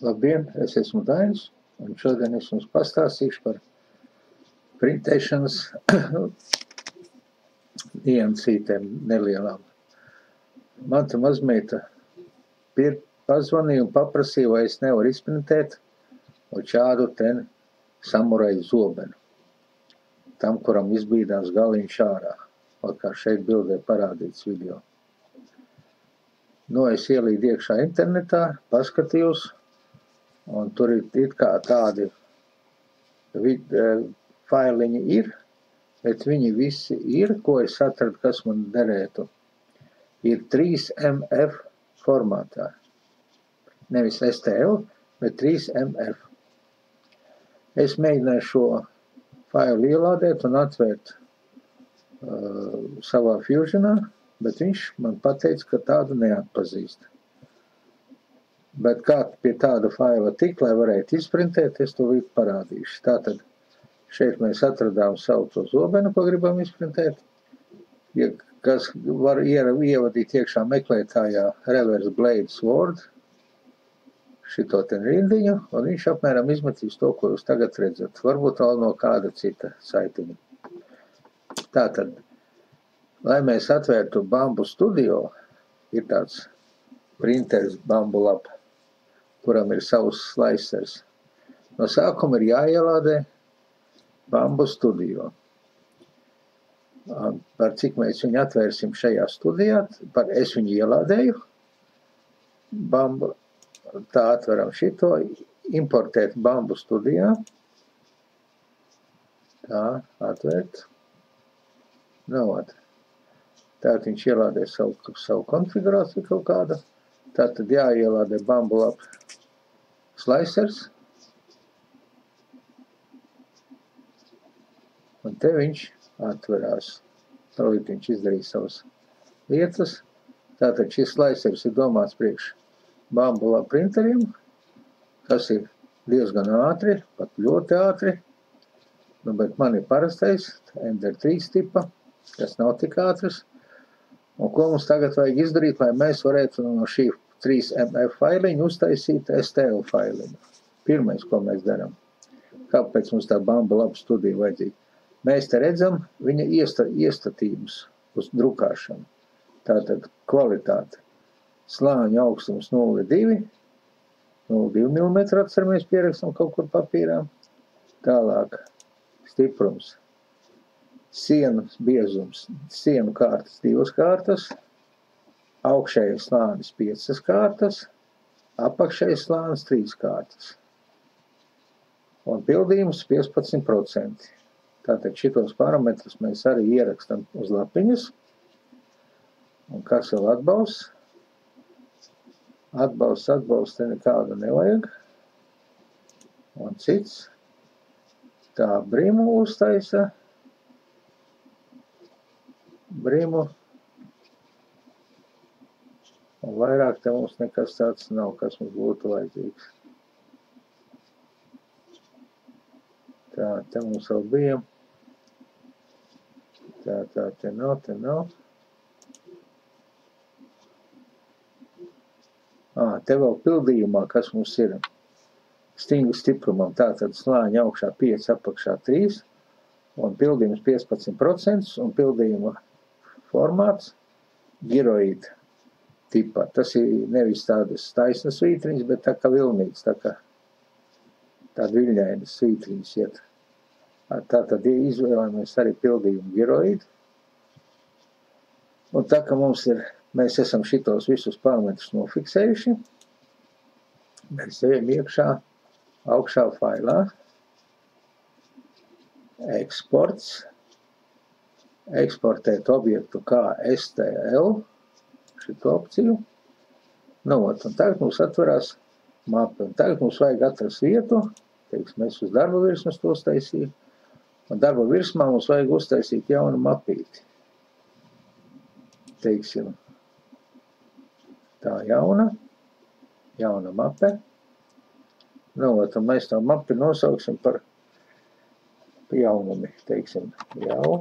Labdien, es esmu Dainis, un šodien es jums pastāstīšu par printēšanas niansītēm nelielām. Man te mazmeita pazvanīja un paprasīja, vai es nevaru izprintēt šādu ten samurai zobenu. Tam, kuram izbīdās galiņš ārā, kā šeit bildē parādīts video. Nu, es ielīdu iekšā internetā, paskatījos, un tur ir kā tādi failiņi ir, bet viņi visi ir, ko es atradu, kas man derētu. Ir 3MF formātā. Nevis STL, bet 3MF. Es mēģināju šo failu ielādēt un atvērt savā Fusionā, bet viņš man pateica, ka tādu neatpazīst. Bet kā pie tāda faila tik, lai varētu izprintēt, es to visu parādīšu. Tātad šeit mēs atradām savu to zobenu, ko gribam izprintēt, kas var ievadīt iekšā meklētājā Reverse Blade Sword, šito ten rindiņu, un viņš apmēram izmetīs to, ko jūs tagad redzat. Varbūt vēl no kāda cita saitiņa. Tātad, lai mēs atvērtu Bambu Studio, ir tāds printeris Bambu Lab, kuram ir savs slicers. No sākuma ir jāielādē Bambu Studio. Par cik mēs viņu atvērsim šajā studijā, es viņu ielādēju. Bambu, tā atveram šito, importēt Bambu Studijā. Tā, atvērt. Nav. Tātad viņš ielādē savu konfigurāciju kaut kādu. Tātad jāielādē Bambu Lab slicers. Un te viņš atverās. Tālīt viņš izdarīja savas lietas. Tātad šis slicers ir domāts priekš Bambu Lab printeriem, kas ir diezgan ātri, pat ļoti ātri. Nu, bet man ir parastais Ender 3 tipa, kas nav tik ātrs. Un ko mums tagad vajag izdarīt, lai mēs varētu no šī 3MF failiņu uztaisīt STL failiņu. Pirmais, ko mēs darām. Kāpēc mums tā Bambu Lab studija vajadzīga? Mēs te redzam viņa iestatījums uz drukāšanu. Tātad kvalitāte. Slāņa augstums 0,2 mm atceramies, pierakstam kaut kur papīrā. Tālāk stiprums. Sienas biezums. Sienu kārtas 2 kārtas. Augšējais slānis 5 kārtas. Apakšējais slānis 3 kārtas. Un pildījums 15%. Tātad šitos parametrus mēs arī ierakstam uz lapiņas. Un kas vēl atbalsts? Atbalsts te nekādu nevajag. Un cits. Tā brimu uztaisa. Brimu. Un vairāk te mums nekas tāds nav, kas mums būtu vajadzīgs. Tā, te mums vēl bija. Tā, te nav. Te vēl pildījumā, kas mums ir stingru stiprumam. Tātad slāņa augšā 5, apakšā 3, un pildījums 15%, un pildījuma formāts giroīd tipā. Tas ir nevis tādas taisnas svītriņas, bet tā kā vilnīts, tā kā tāda viļņainas svītriņas iet. Tātad izvēlamies arī pildījumu giroīdu. Un tā kā mēs esam šitos visus parametrus nofiksējuši, mēs ejam iekšā augšā failā. Eksports. Eksportēt objektu kā STL. Šito opciju. Nu, un tagad mums atverās mape. Un tagad mums vajag atrast vietu. Teiksim, es uz darba virsmas to uztaisīju. Un darba virsmā mums vajag uztaisīt jaunu mapīti. Teiksim, tā jauna mape. Nu, un mēs tā mapi nosauksim par jaunumi. Teiksim, jaunumi.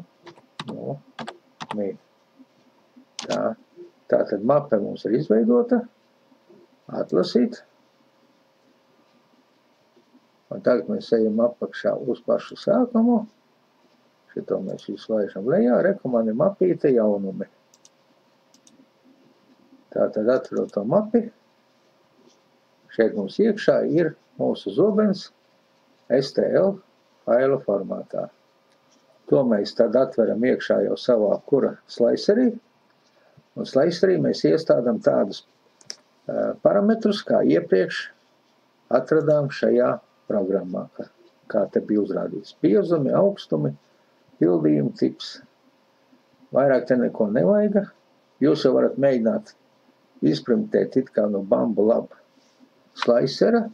Tātad mape mums ir izveidota. Atlasīt. Un tagad mēs ejam apakšā uz pašu sākumu. Šito mēs visu laižam lejā. Man ir mapīte jaunumi. Tātad atveru to mapi. Šeit mums iekšā ir mūsu zobens STL faila formātā. To mēs tad atveram iekšā jau savā kura slicerī. Un slicerī mēs iestādām tādus parametrus, kā iepriekš atradām šajā programmā, kā te bija uzrādīts. Biezumi, augstumi, pildījuma tips. Vairāk te neko nevajag. Jūs jau varat mēģināt izprintēt it kā no Bambu Lab slicera,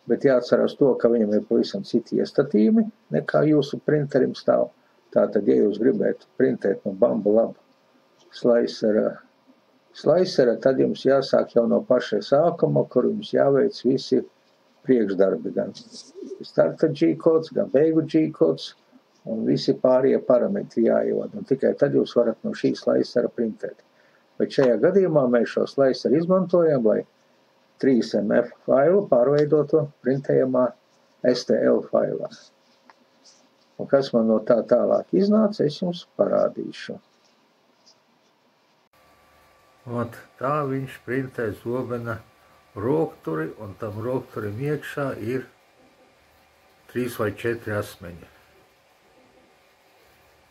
bet jāatcerās to, ka viņam ir pavisam citi iestatījumi, nekā jūsu printerim stāv. Tātad, ja jūs gribētu printēt no Bambu Lab slicera, tad jums jāsāk jau no paša sākuma, kur jums jāveic visi priekšdarbi, gan starta G-kods, gan beigu G-kods, un visi pārējie parametri jāievada. Un tikai tad jūs varat no šī slicera printēt. Bet šajā gadījumā mēs šo sliceru izmantojam, lai 3MF failu pārveidotu printējamā STL failā. Un kas man no tā tālāk iznāca, es jums parādīšu. Un tā viņš printē zobena rokturi, un tam rokturim iekšā ir 3 vai 4 asmeņi.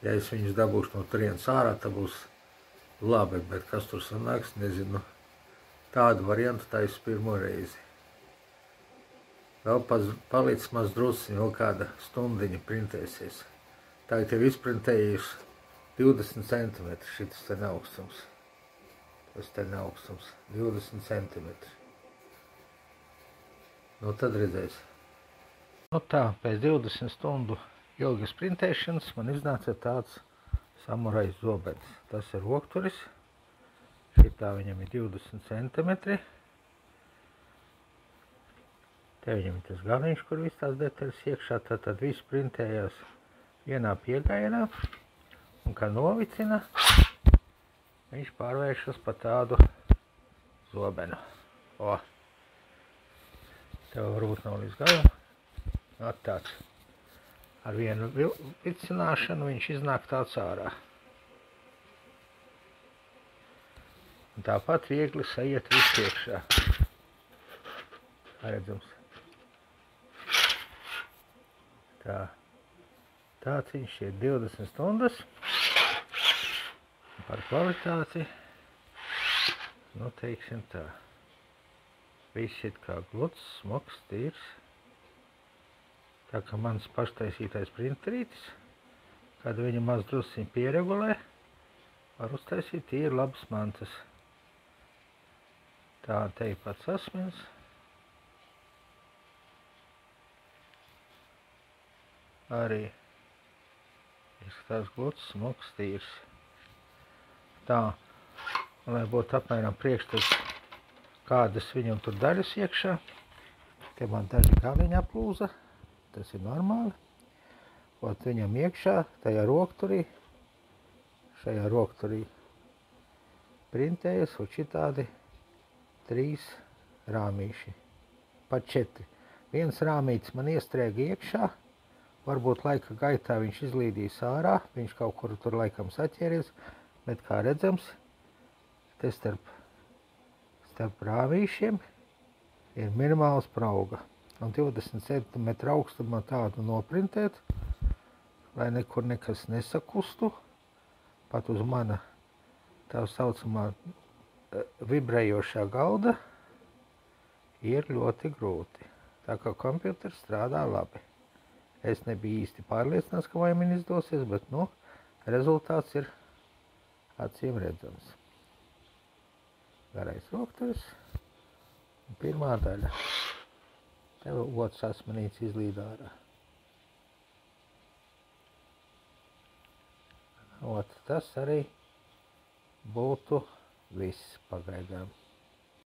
Ja es viņus dabūšu no turienes ārā, tad būs labi, bet kas tur sanāks, nezinu. Tādu variantu taisu pirmo reizi. Vēl palicis maz drusciņi, vēl kāda stundiņa printēsies. Tagad jau izprintējuši 20 cm, šitas te augstums. Tas te augstums, 20 cm. Nu tad redzēs. Nu tā, pēc 20 stundu ilgas printēšanas man iznāca tāds samurai zobens. Tas ir rokturis. Šitā viņam ir 20 cm. Te viņam ir tas galiņš, kur viss tās detaļas iekšā. Tad viss printējās vienā piegājienā. Un kā novicina, viņš pārvēršas pa tādu zobenu. O! Tev varbūt nav līdz galam. Tāds. Ar vienu vicināšanu viņš iznāk tāds ārā. Un tāpat viegli sajiet viss iekšā. Kā redzams. Tāds viņš ir 20 stundas. Par kvalitāti, nu teiksim tā. Viss ir kā gluds, smoks, tīrs. Tā kā mans paštaisītais printerītis, kad viņa maz drusciņ pieregulē, var uztaisīt tīri labas mantas. Tā te ir pats asmens. Arī izskatās gluds, smoks, tīrs. Tā, lai būtu apmēram priekšstats, kādas viņam tur daļas iekšā. Te man daži galiņi aplūza, tas ir normāli. Ot viņam iekšā, tajā rokturī, šajā rokturī printējas un šitādi 3 rāmīši, pat 4. Viens rāmītis man iestrēga iekšā, varbūt laika gaitā viņš izlīdīs ārā, viņš kaut kur tur laikam saķēries, bet kā redzams, te starp rāmīšiem ir minimāla sprauga. Un 20 cm augstumā tādu noprintēt, lai nekur nekas nesakustu, pat uz mana tā saucamā vibrējošā galda, ir ļoti grūti. Tā kā kompjuters strādā labi. Es nebiju īsti pārliecināts, ka vai man izdosies, bet, nu, rezultāts ir acīm redzams. Garais rokturis un pirmā daļa. Tev otrs asmenīts izlīd ārā. Tas arī būtu viss pagaidām.